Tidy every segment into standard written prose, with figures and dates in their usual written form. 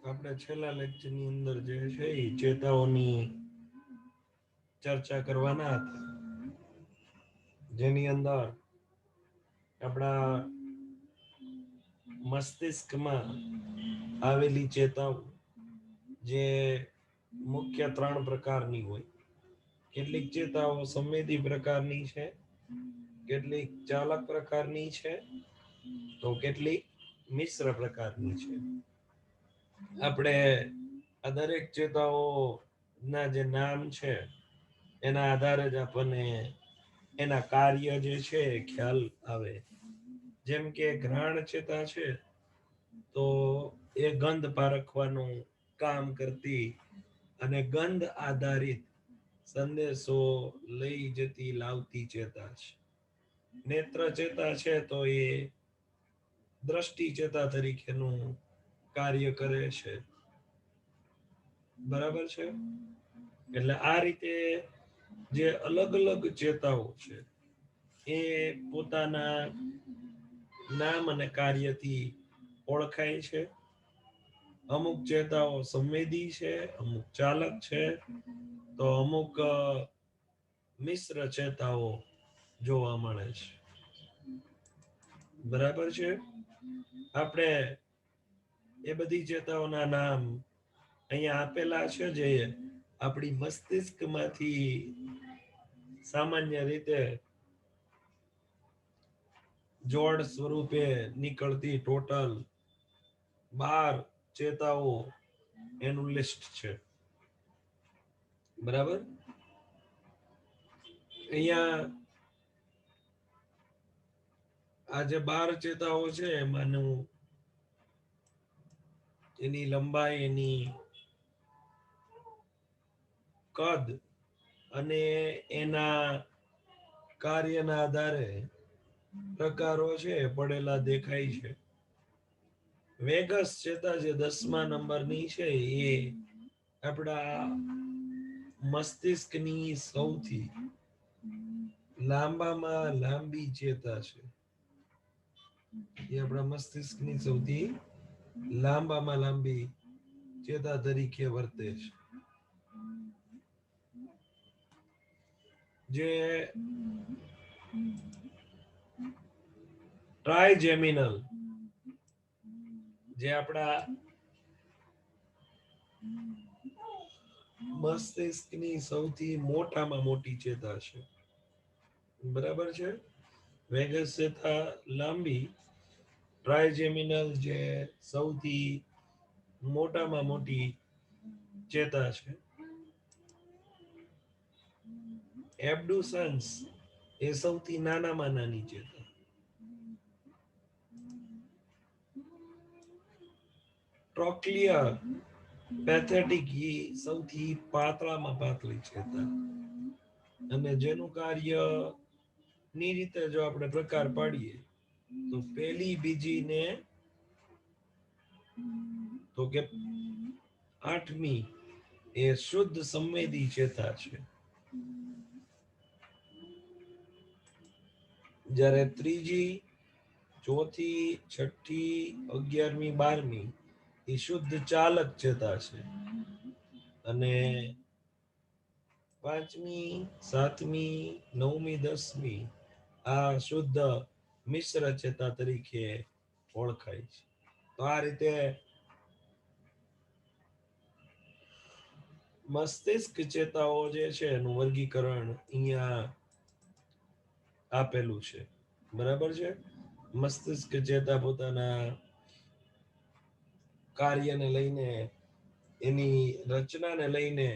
આપણે છેલ્લા લેક્ચરની અંદર જે છે એ ચેતાઓની ચર્ચા કરવાના હતા, જેની અંદર આપણા મસ્તિષ્કમાં આવેલી ચેતાઓ જે મુખ્ય 3 પ્રકારની હોય. કેટલીક ચેતાઓ સંવેદી પ્રકારની છે, કેટલીક ચાલક પ્રકારની છે, તો કેટલીક મિશ્ર પ્રકારની છે. આપણે આ દરેક ચેતાઓ ના જે નામ છે એના આધારે જ આપણને એના કાર્ય જે છે ખ્યાલ આવે. જેમ કે ઘ્રાણ ચેતા છે તો એ ગંધ પારખવાનું કામ કરતી અને ગંધ આધારિત સંદેશો લઈ જતી લાવતી ચેતા છે. નેત્ર ચેતા છે તો એ દ્રષ્ટિ ચેતા તરીકેનું કાર્ય કરે છે. બરાબર છે. એટલે આ રીતે જે અલગ અલગ ચેતાઓ છે એ પોતાના નામ અને કાર્યથી ઓળખાય છે. અમુક ચેતાઓ સંવેદી છે, અમુક ચાલક છે, તો અમુક મિશ્ર ચેતાઓ જોવા મળે છે. બરાબર છે. આપણે એ બધી ચેતાઓના નામ અહીંયા આપેલા છે, જે આપણી મસ્તિષ્ક માંથી સામાન્ય રીતે જોડ સ્વરૂપે નીકળતી ટોટલ 12 ચેતાઓ એનું લિસ્ટ છે. બરાબર. અહીંયા આ જે 12 ચેતાઓ છે એમાંનું એની લંબાઈ, એની કદ અને એના કાર્યના આધારે પ્રકારો છે પડેલા દેખાય છે. વેગસ ચેતા જે 10મા નંબરની છે એ આપણા મસ્તિષ્કની સૌથી લાંબામાં લાંબી ચેતા છે. એ આપણા મસ્તિષ્કની સૌથી લાંબામાં લાંબી ચેતા તરીકે વર્તે છે. જે ટ્રાયજેમિનલ, જે આપણા મસ્તિષ્કની સૌથી મોટામાં મોટી ચેતા છે. બરાબર છે. વેગસ ચેતા લાંબી, ટ્રાયજેમિનલ જે સૌથી મોટામાં મોટી ચેતા છે. એબડુસન્સ એ સૌથી નાનામાં નાની ચેતા. ટ્રોક્લિયર પેથેટિક એ સૌથી પાતળામાં પાતળી ચેતા. અને જેનું કાર્ય ની રીતે જો આપણે પ્રકાર પાડીએ તો પેલી, બીજી ને તો કે 8મી એ શુદ્ધ સંવેદી ચેતા છે. જ્યારે ત્રીજી, ચોથી, છઠ્ઠી, 11મી, 12મી એ શુદ્ધ ચાલક ચેતા છે. અને 5મી, 7મી, 9મી, 10મી આ શુદ્ધ મિશ્ર ચેતા તરીકે ઓળખાય છે. તો આ રીતે મસ્તિષ્ક ચેતાઓ જે છે એનું વર્ગીકરણ અહીંયા આપેલું છે. બરાબર છે. મસ્તિષ્ક ચેતા પોતાના કાર્યને લઈને, એની રચનાને લઈને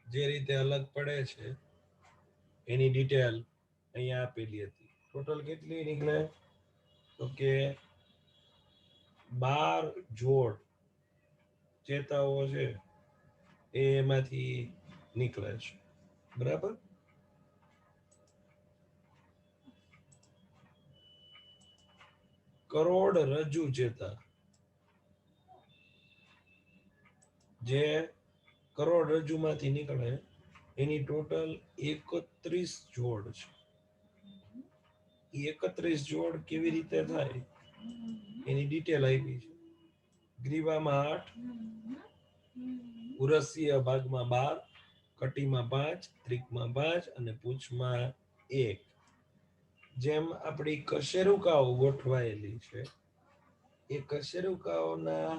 જે રીતે અલગ પડે છે એની ડિટેલ અહીંયા આપેલી હતી. ટોટલ કેટલી નીકળે તો કે 12 જોડ ચેતાઓ છે એ એમાંથી નીકળે છે. બરાબર. કરોડરજ્જુ ચેતા, જે કરોડરજ્જુ માંથી નીકળે એની ટોટલ 31 જોડ છે. 31 જોડ કેવી રીતે થાય એની ડિટેલ આપી છે. ગ્રીવામાં 8, ઉરસીય ભાગમાં 12, કટીમાં 5, ત્રિકમાં 5 અને પૂંછમાં 1. જેમ આપણી કશેરુકાઓ ગોઠવાયેલી છે એ કશેરુકાઓના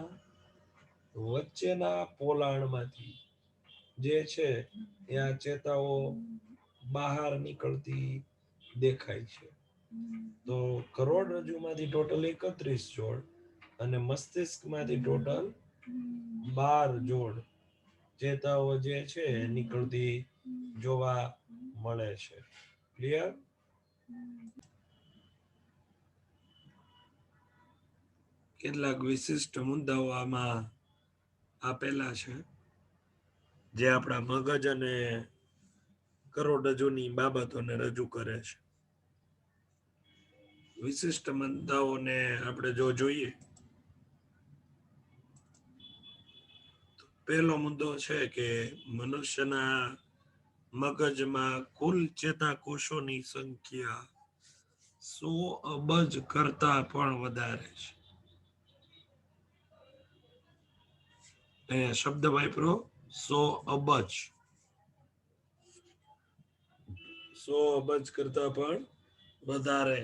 વચ્ચેના પોલાણમાંથી જે છે એ આ ચેતાઓ બહાર નીકળતી દેખાય છે. તો કરોડરજ્જુમાંથી ટોટલ 31 જોડ અને મસ્તિષ્કમાંથી ટોટલ 12 જોડ ચેતાઓ જે છે નીકળતી જોવા મળે છે. ક્લિયર? કેટલાક વિશિષ્ટ મુદ્દાઓ આમાં આપેલા છે જે આપણા મગજ અને કરોડરજ્જુની બાબતોને રજૂ કરે છે. વિશિષ્ટ મુદ્દાઓને આપણે જો જોઈએ, પહેલો મુદ્દો છે કે મનુષ્યના મગજમાં કુલ ચેતાકોષોની સંખ્યા 100 અબજ કરતા પણ વધારે છે. અહીંયા શબ્દ વાપરો 100 અબજ. 100 અબજ કરતા પણ વધારે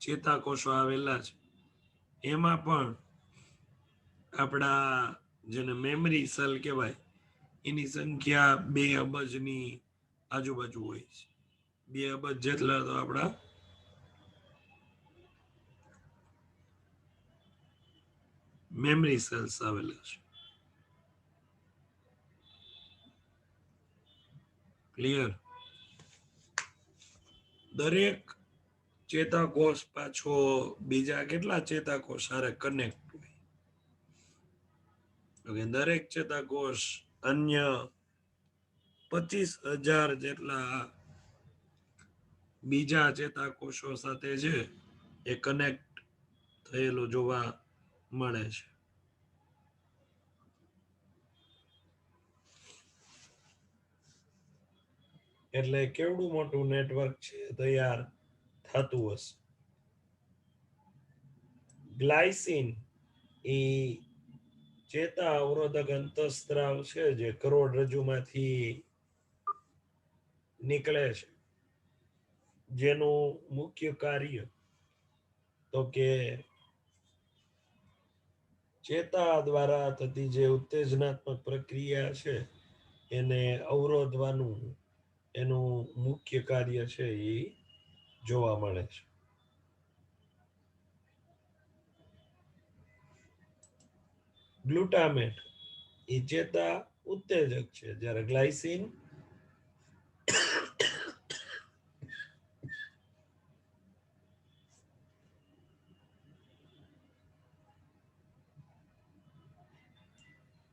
ચેતાકોષો આવેલા છે. એમાં પણ આપણા જેને મેમરી સેલ કહેવાય એની સંખ્યા 2 અબજની આજુબાજુ હોય છે. 2 અબજ જેટલા તો આપણા મેમરી સેલ્સ આવેલા છે. ક્લિયર? દરેક ચેતાકોષ પાછો બીજા કેટલા ચેતાકોષ સાથે કનેક્ટ હોય? દરેક ચેતાકોષ અન્ય 25,000 જેટલા બીજા ચેતાકોષો સાથે છે એ કનેક્ટ થયેલું જોવા મળે છે. એટલે કેવડું મોટું નેટવર્ક છે તૈયાર થતું હશે. ગ્લાયસિન એ ચેતા અવરોધક અંતઃસ્ત્રાવ છે જે કરોડરજ્જુમાંથી નીકળે છે, જેનું મુખ્ય કાર્ય તો કે ચેતા દ્વારા થતી જે ઉત્તેજનાત્મક પ્રક્રિયા છે એને અવરોધવાનું એનું મુખ્ય કાર્ય છે એ જોવા મળે છે. ગ્લુટામેટ એ ચેતા ઉત્તેજક છે, જ્યારે ગ્લાયસિન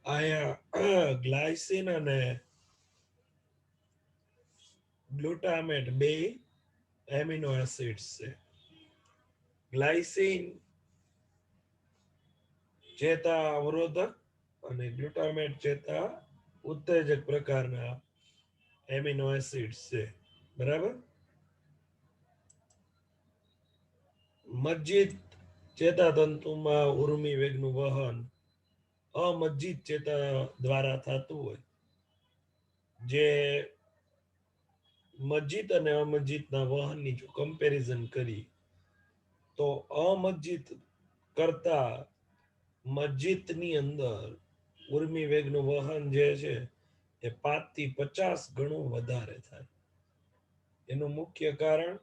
આયા ગ્લાયસિન અને ગ્લુટામેટ બે એમિનો એસિડ્સ છે. ગ્લાયસિન ચેતા અવરોધક અને ગ્લુટામેટ ચેતા ઉત્તેજક પ્રકારના એમિનો એસિડ્સ છે. બરાબર? મજ્જિત ચેતાતંતુમાં ઉર્મિ વેગનું વહન અમજ્જિત ચેતા દ્વારા થતું હોય, જે મજ્જિત અને અમજ્જિતના વહનની જો કમ્પેરિઝન કરી તો અમજ્જિત કરતા મજ્જિતની અંદર ઉર્મિ વેગનું વહન જે છે એ 5 થી 50 ગણું વધારે થાય. એનું મુખ્ય કારણ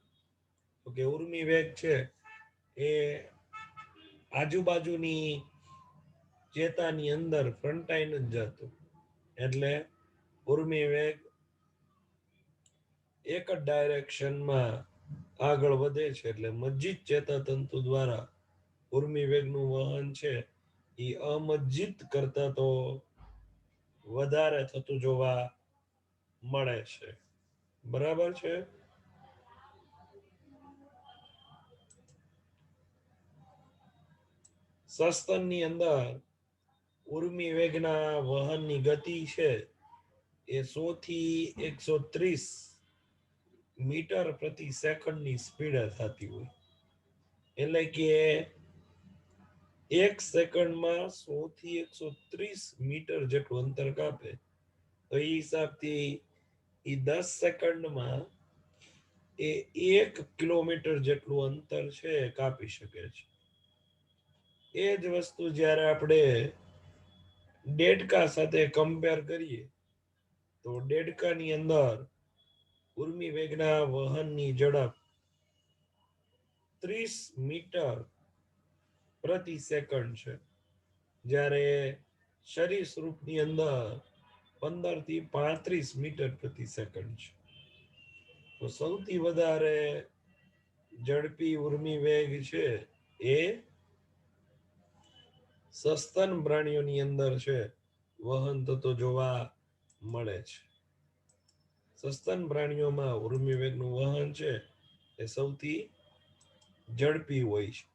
તો કે ઉર્મિ વેગ છે એ આજુબાજુની ચેતાની અંદર ફ્રન્ટાઈન જ જતું, એટલે ઉર્મિ વેગ એક જ ડાયરેક્શનમાં આગળ વધે છે. એટલે મજ્જિત ચેતાતંતુ દ્વારા ઉર્મિ વેગનું વહન છે એ અમજ્જિત કરતા તો વધારે થતું જોવા મળે છે. બરાબર છે? સસ્તનની અંદર ઉર્મિ વેગના વહનની ગતિ છે એ 100 થી 130 મીટર પ્રતિ સેકન્ડની સ્પીડે થતી હોય. એટલે કે એક સેકન્ડમાં 100 થી 130 મીટર જેટલું અંતર કાપે તો એ હિસાબથી એ 10 સેકન્ડમાં એ 1 કિલોમીટર જેટલું અંતર છે કાપી શકે છે. એ જ વસ્તુ જ્યારે આપણે ડેડકા સાથે કમ્પેર કરીએ તો ડેડકાની અંદર ઉર્મી વેગના વહનની ઝડપ 30 મીટર પ્રતિ સેકન્ડ છે, જ્યારે સરીસૃપની અંદર 15 થી 35 મીટર પ્રતિ સેકન્ડ છે. તો સૌથી વધારે ઝડપી ઉર્મી વેગ છે એ સસ્તન પ્રાણીઓની અંદર છે વહન થતો જોવા મળે છે. સસ્તન પ્રાણીઓમાં ઉર્મી વેગનું વહન છે એ સૌથી ઝડપી હોય છે.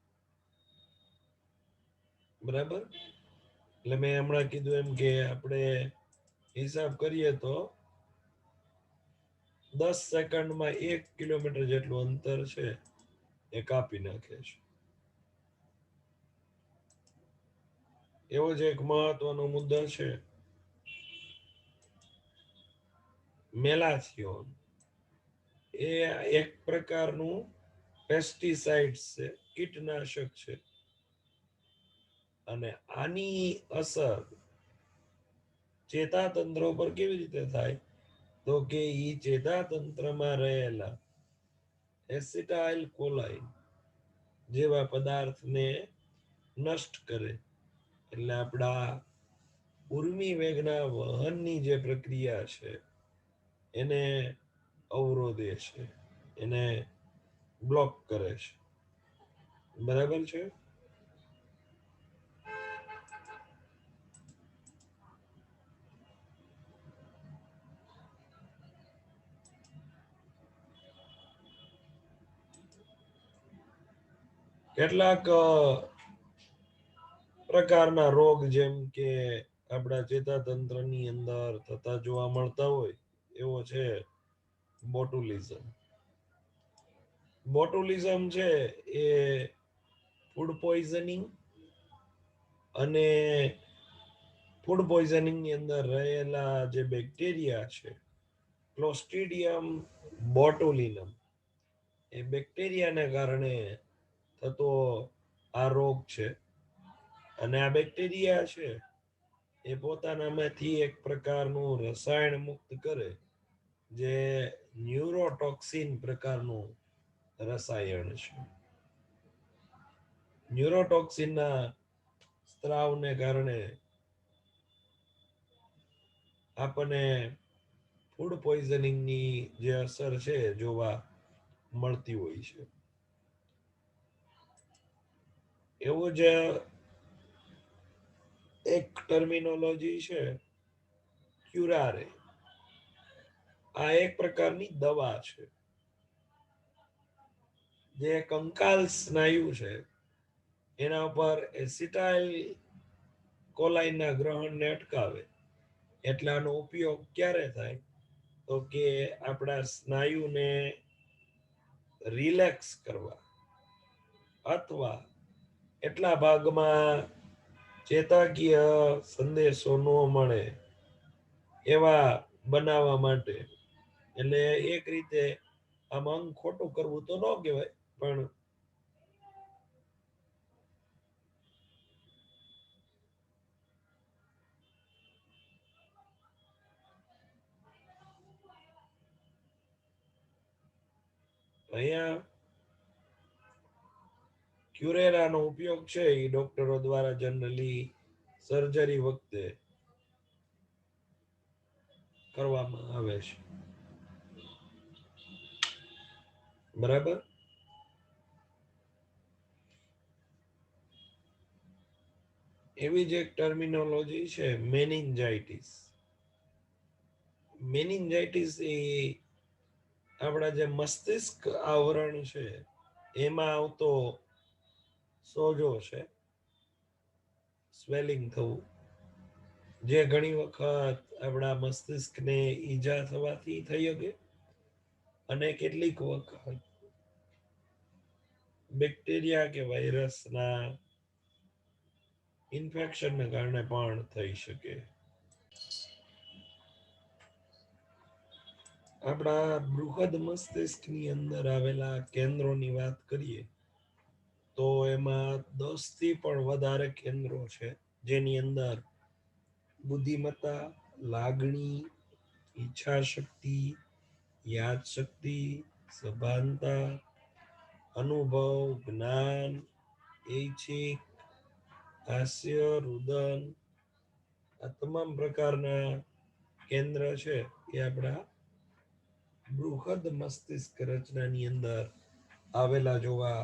બરાબર, એટલે મેં હમણાં કીધું એમ કે આપણે હિસાબ કરીએ તો 10 સેકન્ડમાં 1 કિલોમીટર જેટલું અંતર છે એ કાપી નાખે છે. એવો જ એક મહત્વનો મુદ્દો છે મેલાથિયોન. એ એક પ્રકારનું પેસ્ટિસાઇડ છે, કીટનાશક છે, અને આની અસર ચેતાતંત્ર પર કેવી રીતે થાય તો કે ઈ ચેતાતંત્રમાં રહેલા એસિટાઇલ કોલાઇન જેવા પદાર્થને નષ્ટ કરે, એટલે આપણા ઉર્મી વેગના વહનની જે પ્રક્રિયા છે એને અવરોધે છે, એને બ્લોક કરે છે. બરાબર છે. કેટલાક પ્રકારના રોગ જેમ કે આપણા ચેતાતંત્રની અંદર થતા જોવા મળતા હોય એવો છે બોટુલિઝમ. બોટુલિઝમ છે એ ફૂડ પોઈઝનિંગ અને ફૂડ પોઈઝનિંગ ની અંદર રહેલા જે બેક્ટેરિયા છે ક્લોસ્ટ્રીડિયમ બોટુલિનમ, એ બેક્ટેરિયાને કારણે થતો આ રોગ છે. અને આ બેક્ટેરિયા છે એ પોતાનામાંથી એક પ્રકારનું રસાયણ મુક્ત કરે જે ન્યુરોટોક્સિન પ્રકારનું રસાયણ છે. ન્યુરોટોક્સિનના સ્ત્રાવને કારણે આપણને ફૂડ પોઈઝનિંગની જે અસર છે જોવા મળતી હોય છે. એવું જ એક ટર્મિનોલોજી છે ક્યુરારે. આ એક પ્રકારની દવા છે જે કંકાલ સ્નાયુ છે એના ઉપર એસિટાઇલ કોલાઇનના ગ્રહણને અટકાવે. એટલે આનો ઉપયોગ ક્યારે થાય તો કે આપણા સ્નાયુને રિલેક્સ કરવા અથવા એટલા ભાગમાં ચેતાકીય સંદેશો ન મળે એવા બનાવવા માટે. એટલે એક રીતે આમ અંગ ખોટું કરવું તો ન કહેવાય, પણ અહીંયા ક્યુરેરાનો ઉપયોગ છે એ ડોક્ટરો દ્વારા જનરલી સર્જરી વખતે કરવામાં આવે છે. બરાબર. એવી જ એક ટર્મિનોલોજી છે મેનિન્જાઇટિસ. મેનિન્જાઇટિસ એ આપણા જે મસ્તિષ્ક આવરણ છે એમાં આવતો સોજો છે, સ્વેલિંગ થવું, જે ઘણી વખત આપણા મસ્તિષ્કને ઈજા થવાથી થઈ શકે અને કેટલીક વખત બેક્ટેરિયા કે વાયરસના ઇન્ફેક્શનને કારણે પણ થઈ શકે. આપણા બૃહદ મસ્તિષ્કની અંદર આવેલા કેન્દ્રોની વાત કરીએ તો એમાં 10 થી પણ વધારે કેન્દ્રો છે, જેની અંદર બુદ્ધિમત્તા, લાગણી, ઈચ્છા શક્તિ, યાદ શક્તિ, સભાનતા, અનુભવ, જ્ઞાન, ઐચ્છિક, હાસ્ય, રુદન, આ તમામ પ્રકારના કેન્દ્ર છે એ આપણા બૃહદ મસ્તિષ્ક રચનાની અંદર આવેલા જોવા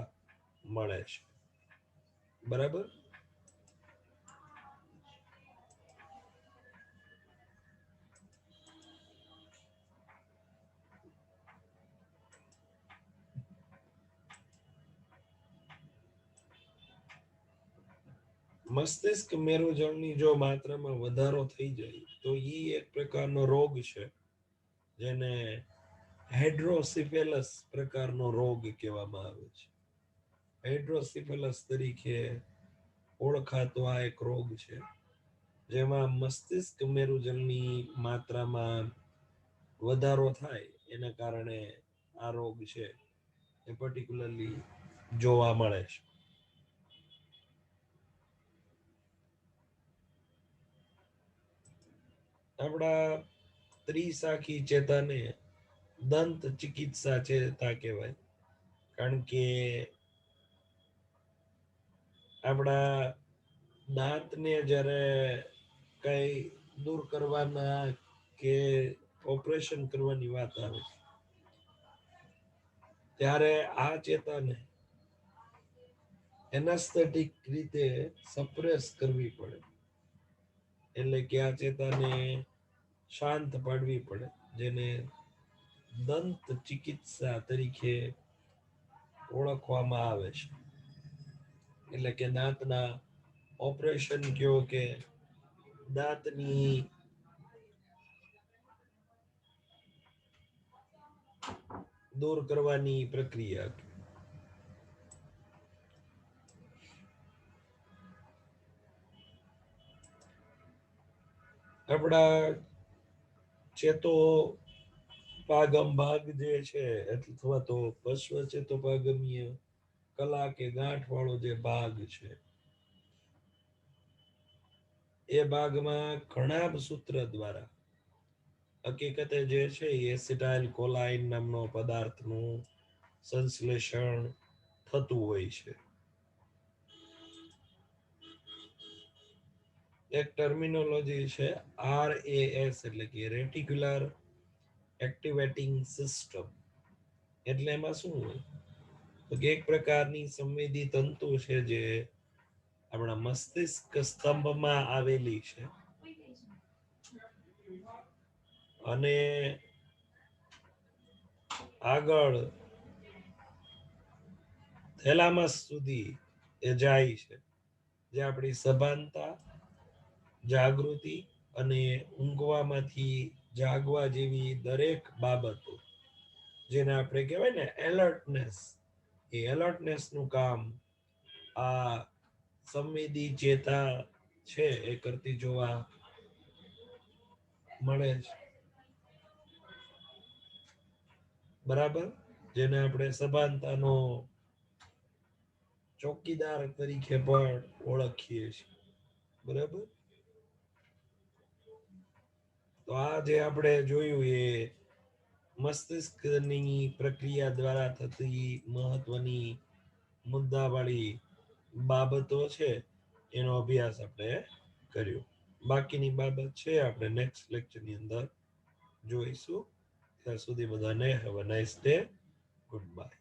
મળે છે. બરાબર. મસ્તિષ્ક મેરુજળની જો માત્રામાં વધારો થઈ જાય તો એ એક પ્રકારનો રોગ છે, જેને હાઇડ્રોસિફેલસ પ્રકારનો રોગ કહેવામાં આવે છે. હાઇડ્રોસિફેલસ તરીકે ઓળખાતો આ એક રોગ છે, જેમાં મસ્તિષ્ક મેરુજળની માત્રામાં વધારો થાય એના કારણે આ રોગ છે એ પર્ટિક્યુલરલી જોવા મળે છે. આપણા ત્રિશાખી ચેતાને દંત ચિકિત્સા ચેતા કહેવાય, કારણ કે આપણા દાંતને જ્યારે કઈ દૂર કરવાના કે ઓપરેશન કરવાની વાત આવે ત્યારે આ ચેતાને એનાસ્થેટિક રીતે સપ્રેસ કરવી પડે, એટલે કે આ ચેતાને શાંત પાડવી પડે, જેને દંત ચિકિત્સા તરીકે ઓળખવામાં આવે છે. એટલે કે દાંતના ઓપરેશન કયો કે દાંતની દૂર કરવાની પ્રક્રિયા. આપણા ચેતો પાગમ ભાગ જે છે અથવા તો પશ્વ ચેતો પાગમીય કલા કે ગાંઠ વાળો જે ભાગ છે, એ ભાગમાં ઘણા સૂત્ર દ્વારા હકીકતે જે છે એસિટાઇલ કોલાઇન નામનો પદાર્થનું સંશ્લેષણ થતું હોય છે. એક ટર્મિનોલોજી છે RAS, એટલે કે રેટિક્યુલર એક્ટિવેટિંગ સિસ્ટમ. એટલે એમાં શું હોય તો કે એક પ્રકારની સંવેદી તંતુ છે જે આપણા મસ્તિષ્ક સ્તંભમાં આવેલી છે, અને આગળ થેલામસ સુધી એ જાય છે, જે આપણી સભાનતા, જાગૃતિ અને ઊંઘવામાંથી જાગવા જેવી દરેક બાબતો, જેને આપણે કહેવાય ને એલર્ટનેસ, એ એલર્ટનેસ નું કામ આ સંવેદી ચેતા છે એ કરતી જોવા મળે છે. બરાબર. જેને આપણે સભાનતાનો ચોકીદાર તરીકે પણ ઓળખીએ છીએ. બરાબર. તો આ જે આપણે જોયું એ મસ્તિષ્કની પ્રક્રિયા દ્વારા થતી મહત્વની મુદ્દાવાળી બાબતો છે, એનો અભ્યાસ આપણે કર્યો. બાકીની બાબત છે આપણે નેક્સ્ટ લેક્ચરની અંદર જોઈશું. ત્યાં સુધી બધાને have a nice day. Good bye.